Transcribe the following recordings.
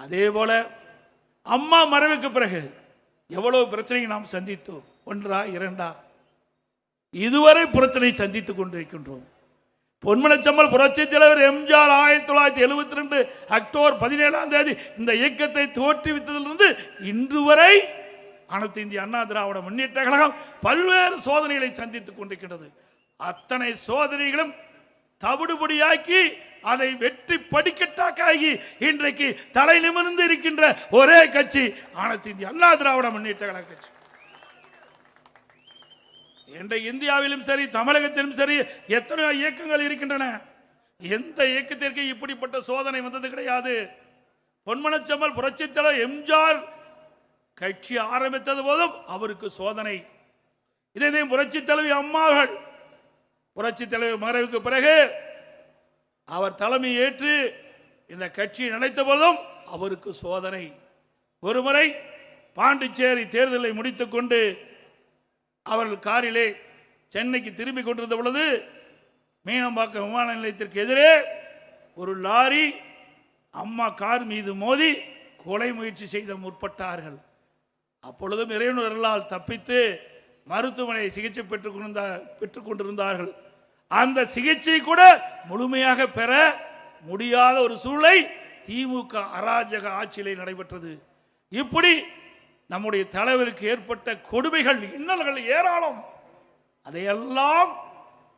அதே போல அம்மா மறைவுக்கு பிறகு எவ்வளவு பிரச்சனையை நாம் சந்தித்தோம். ஒன்றா இரண்டா, இதுவரை பிரச்சனை சந்தித்துக் கொண்டிருக்கின்றோம். பொன்மனச்செம்மல் புரட்சி தலைவர் எம்ஜிஆர் 1972 அக்டோபர் 17 இந்த இயக்கத்தை தோற்றுவித்ததிலிருந்து இன்று வரை அனைத்து இந்திய அண்ணா திராவிட முன்னேற்ற கழகம் பல்வேறு சோதனைகளை சந்தித்துக் கொண்டிருக்கின்றது. அத்தனை சோதனைகளும் தவிடுபடியாக்கி அதை வெற்றி படிக்கட்டாக்கி இன்றைக்கு தலை நிமிர்ந்து இருக்கின்ற ஒரே கட்சி அனைத்து இந்திய அண்ணா திராவிட முன்னேற்ற கழக கட்சி. இந்தியாவிலும் சரி தமிழகத்திலும் சரி எத்தனையோ இயக்கங்கள் இருக்கின்றன. எந்த இயக்கத்திற்கு இப்படிப்பட்ட சோதனை வந்தது கிடையாது. பொன்மனச்செம்மல் புரட்சி தலைவர் எம்ஜிஆர் கட்சி ஆரம்பித்தது போதும் அவருக்கு சோதனை. இதே புரட்சி தலைவி அம்மாள் புரட்சி தலைவர் மறைவுக்கு பிறகு அவர் தலைமை ஏற்று இந்த கட்சி நினைத்த போதும் அவருக்கு சோதனை. ஒருமுறை பாண்டிச்சேரி தேர்தலை முடித்துக் கொண்டு அவர்கள் காரிலே சென்னைக்கு திரும்பிக் கொண்டிருந்த பொழுது மீனம்பாக்கம் விமான நிலையத்திற்கு எதிரே ஒரு லாரி அம்மா கார் மீது மோதி கொலை முயற்சி செய்த முற்பட்டார்கள். அப்பொழுதும் இறைவனர்களால் தப்பித்து மருத்துவமனை சிகிச்சை பெற்றுக் கொண்டிருந்தார்கள். அந்த சிகிச்சை கூட முழுமையாக பெற முடியாத ஒரு சூழ்நிலை திமுக அராஜக ஆட்சியிலே நடைபெற்றது. இப்படி நம்முடைய தலைவருக்கு ஏற்பட்ட கொடுமைகள் இன்னல்கள் ஏராளம். அதையெல்லாம்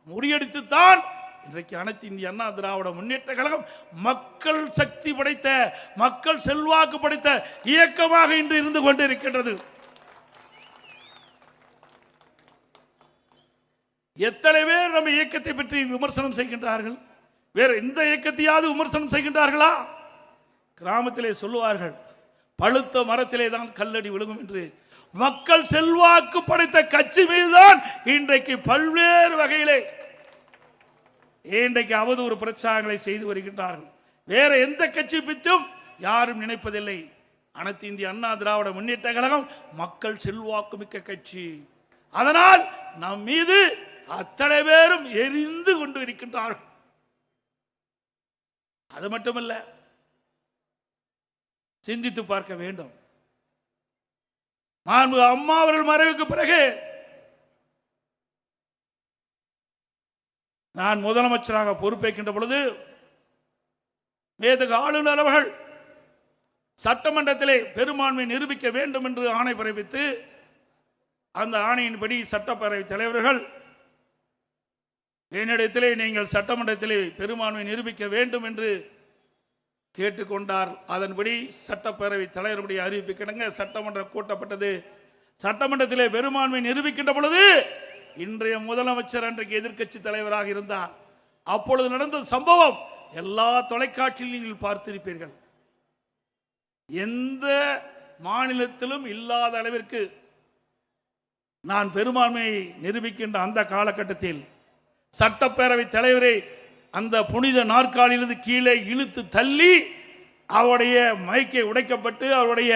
முறியடித்துத்தான் இன்றைக்கு அனைத்து இந்திய அண்ணா திராவிட முன்னேற்ற கழகம் மக்கள் சக்தி படைத்த மக்கள் செல்வாக்கு படைத்த இயக்கமாக இன்று இருந்து கொண்டிருக்கின்றது. எத்தனை பேர் நம்ம இயக்கத்தை பற்றி விமர்சனம் செய்கின்றார்கள்? வேற எந்த இயக்கத்தையாவது விமர்சனம் செய்கின்றார்களா? கிராமத்திலே சொல்லுவார்கள், பழுத்த மரத்திலே தான் கல்லடி விழுகும் என்று. மக்கள் செல்வாக்கு படைத்த கட்சி மீதுதான் இன்றைக்கு பல்வேறு வகையிலே இன்றைக்கு அவதூறு பிரச்சாரங்களை செய்து வருகின்றார்கள். வேற எந்த கட்சி பற்றியும் யாரும் நினைப்பதில்லை. அனைத்து இந்திய அண்ணா திராவிட முன்னேற்ற கழகம் மக்கள் செல்வாக்கு மிக்க கட்சி. அதனால் நம் மீது அத்தனை பேரும் எரிந்து கொண்டு இருக்கின்றார்கள். அது மட்டுமல்ல, சிந்தித்து பார்க்க வேண்டும். அம்மா அவர்கள் மறைவுக்கு பிறகு நான் முதலமைச்சராக பொறுப்பேற்கின்ற பொழுது மேதகு ஆளுநர் அவர்கள் சட்டமன்றத்திலே பெரும்பான்மை நிரூபிக்க வேண்டும் என்று ஆணை பிறப்பித்து அந்த ஆணையின்படி சட்டப்பேரவை தலைவர்கள் என்னிடத்திலே நீங்கள் சட்டமன்றத்திலே பெரும்பான்மை நிரூபிக்க வேண்டும் என்று கேட்டுக்கொண்டார். அதன்படி சட்டப்பேரவை தலைவருடைய அறிவிப்புக்கிடங்க சட்டமன்றம் கூட்டப்பட்டது. சட்டமன்றத்திலே பெரும்பான்மை நிரூபிக்கின்ற பொழுது இன்றைய முதலமைச்சர் அன்றைக்கு எதிர்க்கட்சி தலைவராக இருந்தார். அப்பொழுது நடந்த சம்பவம் எல்லா தொலைக்காட்சியிலும் நீங்கள் பார்த்திருப்பீர்கள். எந்த மாநிலத்திலும் இல்லாத அளவிற்கு நான் பெரும்பான்மையை நிரூபிக்கின்ற அந்த காலகட்டத்தில் சட்டப்பேரவை தலைவரை அந்த புனித நாற்காலியிலிருந்து கீழே இழுத்து தள்ளி அவருடைய மைக்கை உடைக்கப்பட்டு அவருடைய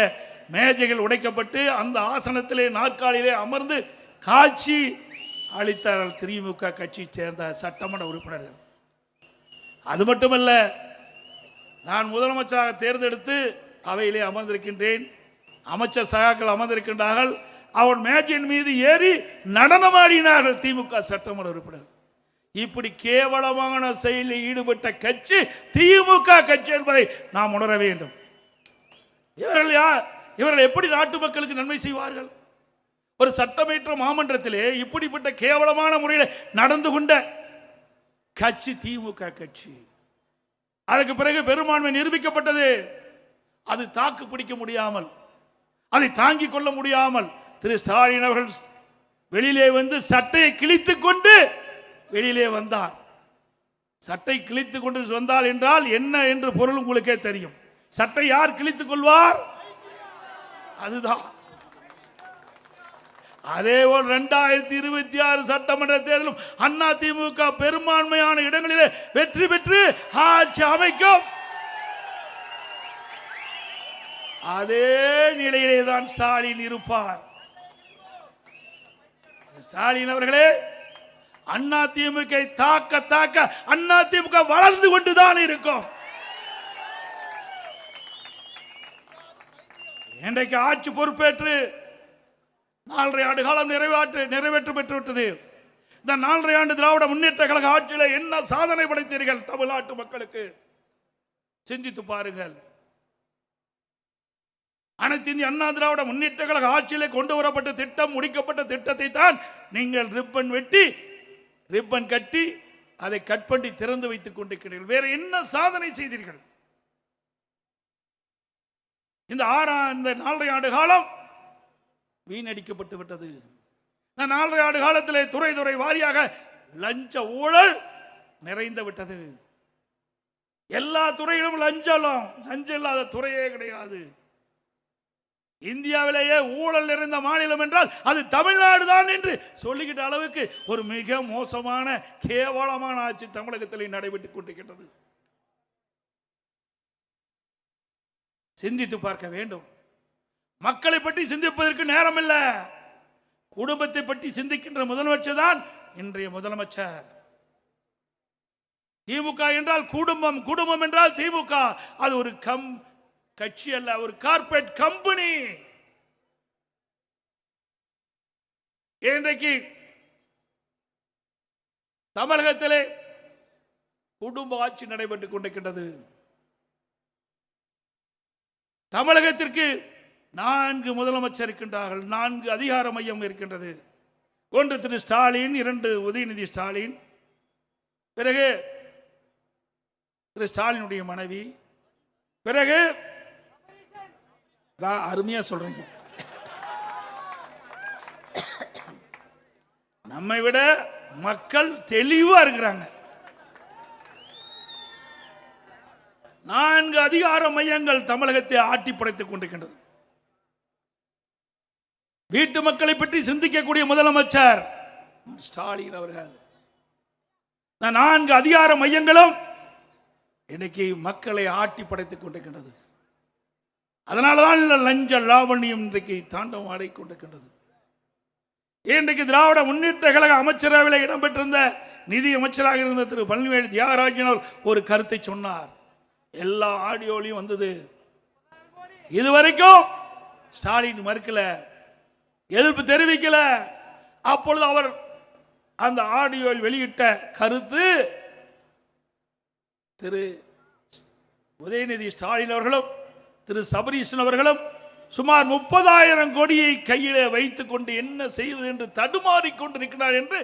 மேஜைகள் உடைக்கப்பட்டு அந்த ஆசனத்திலே நாற்காலியிலே அமர்ந்து காட்சி அளித்தார்கள் திமுக கட்சியை சேர்ந்த சட்டமன்ற உறுப்பினர்கள். அது மட்டுமல்ல, நான் முதலமைச்சராக தேர்ந்தெடுத்து அவையிலே அமர்ந்திருக்கின்றேன். அமைச்சர் சகாக்கள் அமர்ந்திருக்கின்றார்கள். அவர் மேஜையின் மீது ஏறி நடனமாடினார்கள் திமுக சட்டமன்ற உறுப்பினர். இப்படி கேவலமான செயலில் ஈடுபட்ட கட்சி திமுக கட்சி என்பதை நாம் உணர வேண்டும். இவர்கள் யார்? இவர்கள் எப்படி நாட்டு மக்களுக்கு நன்மை செய்வார்கள்? ஒரு சட்டமன்ற மாமன்றத்திலே இப்படிப்பட்ட கேவலமான முறையில் நடந்து கொண்ட கட்சி திமுக கட்சி. அதுக்கு பிறகு பெரும்பான்மை நிரூபிக்கப்பட்டது. அது தாக்கு பிடிக்க முடியாமல், அதை தாங்கிக் கொள்ள முடியாமல் திரு ஸ்டாலின் அவர்கள் வெளியிலே வந்து சட்டையை கிழித்துக் கொண்டு வெளியிலே வந்தார். சட்டை கிழித்துக் கொண்டு வந்தால் என்றால் என்ன என்று பொருள் உங்களுக்கே தெரியும். சட்டை யார் கிழித்துக் கொள்வார்? அதுதான். அதேபோல் 2026 சட்டமன்ற தேர்தலும் அண்ணா திமுக பெரும்பான்மையான இடங்களிலே வெற்றி பெற்று ஆட்சி அமைக்கும். அதே நிலையிலே தான் ஸ்டாலின் இருப்பார். ஸ்டாலின் அவர்களே, அண்ணா திமுக தாக்க தாக்க அண்ணா திமுக வளர்ந்து கொண்டுதான் இருக்கும். இன்றைக்கு ஆட்சி பொறுப்பேற்று 4.5 ஆண்டு காலம் நிறைவேற்று பெற்றுவிட்டது. இந்த 4.5 ஆண்டு திராவிட முன்னேற்ற கழக ஆட்சியில் என்ன சாதனை படைத்தீர்கள் தமிழ்நாட்டு மக்களுக்கு சிந்தித்து பாருங்கள். அனைத்து இந்திய அண்ணா திராவிட முன்னேற்ற கழக ஆட்சியிலே கொண்டு வரப்பட்ட திட்டம், முடிக்கப்பட்ட திட்டத்தை தான் நீங்கள் ரிப்பன் கட்டி அதை கட் பண்ணி திறந்து வைத்துக் கொண்டிருக்கிறீர்கள். வேற என்ன சாதனை செய்தீர்கள்? இந்த 4.5 ஆண்டு காலம் வீணடிக்கப்பட்டு விட்டது. இந்த 4.5 ஆண்டு காலத்திலே துறை வாரியாக லஞ்ச ஊழல் நிறைந்து விட்டது. எல்லா துறையிலும் லஞ்சம் இல்லாத துறையே கிடையாது. இந்தியாவிலேயே ஊழல் நிறைந்த மாநிலம் என்றால் அது தமிழ்நாடு தான் என்று சொல்லிக்கிட்ட அளவுக்கு ஒரு மிக மோசமான கேவலமான ஆட்சி தமிழகத்தில் நடைபெற்றுக் கொண்டிருக்கிறது. சிந்தித்து பார்க்க வேண்டும். மக்களை பற்றி சிந்திப்பதற்கு நேரம் இல்லை. குடும்பத்தை பற்றி சிந்திக்கின்ற முதலமைச்சர் தான் இன்றைய முதலமைச்சர். திமுக என்றால் குடும்பம், குடும்பம் என்றால் திமுக. அது ஒரு கட்சி அல்ல, ஒரு கார்ப்பரேட் கம்பெனி. இன்றைக்கு தமிழகத்திலே குடும்ப ஆட்சி நடைபெற்றுக் கொண்டிருக்கின்றது. தமிழகத்திற்கு 4 முதலமைச்சர் இருக்கின்றார்கள், 4 அதிகார மையம் இருக்கின்றது. 1 திரு ஸ்டாலின், 2 உதயநிதி ஸ்டாலின், பிறகு திரு ஸ்டாலினுடைய மனைவி, பிறகு அருமையா சொல்றீங்க, நம்மை விட மக்கள் தெளிவா இருக்கிறாங்க. 4 அதிகார மையங்கள் தமிழகத்தை ஆட்டி படைத்துக் கொண்டிருக்கின்றது. வீட்டு மக்களை பற்றி சிந்திக்கக்கூடிய முதலமைச்சர் ஸ்டாலின் அவர்கள். 4 அதிகார மையங்களும் இன்னைக்கு மக்களை ஆட்டி படைத்துக் கொண்டிருக்கின்றது. அதனாலதான் லஞ்ச லாவண்யம் இன்றைக்கு தாண்டவம் ஆடிக்கொண்டிருக்கின்றது. இன்றைக்கு திராவிட முன்னேற்ற கழக அமைச்சரவையில் இடம்பெற்றிருந்த நிதி அமைச்சராக இருந்த திரு பழனிவேல் தியாகராஜன் ஒரு கருத்தை சொன்னார். எல்லா ஆடியோலையும் வந்தது. இதுவரைக்கும் ஸ்டாலின் மறுக்கல, எதிர்ப்பு தெரிவிக்கல. அப்பொழுது அவர் அந்த ஆடியோவில் வெளியிட்ட கருத்து, திரு உதயநிதி ஸ்டாலின் அவர்களும் திரு சபரீசன் அவர்களும் சுமார் 30,000 கோடியை கையிலே வைத்துக் கொண்டு என்ன செய்வது என்று தடுமாறிக் கொண்டிருக்கிறார் என்று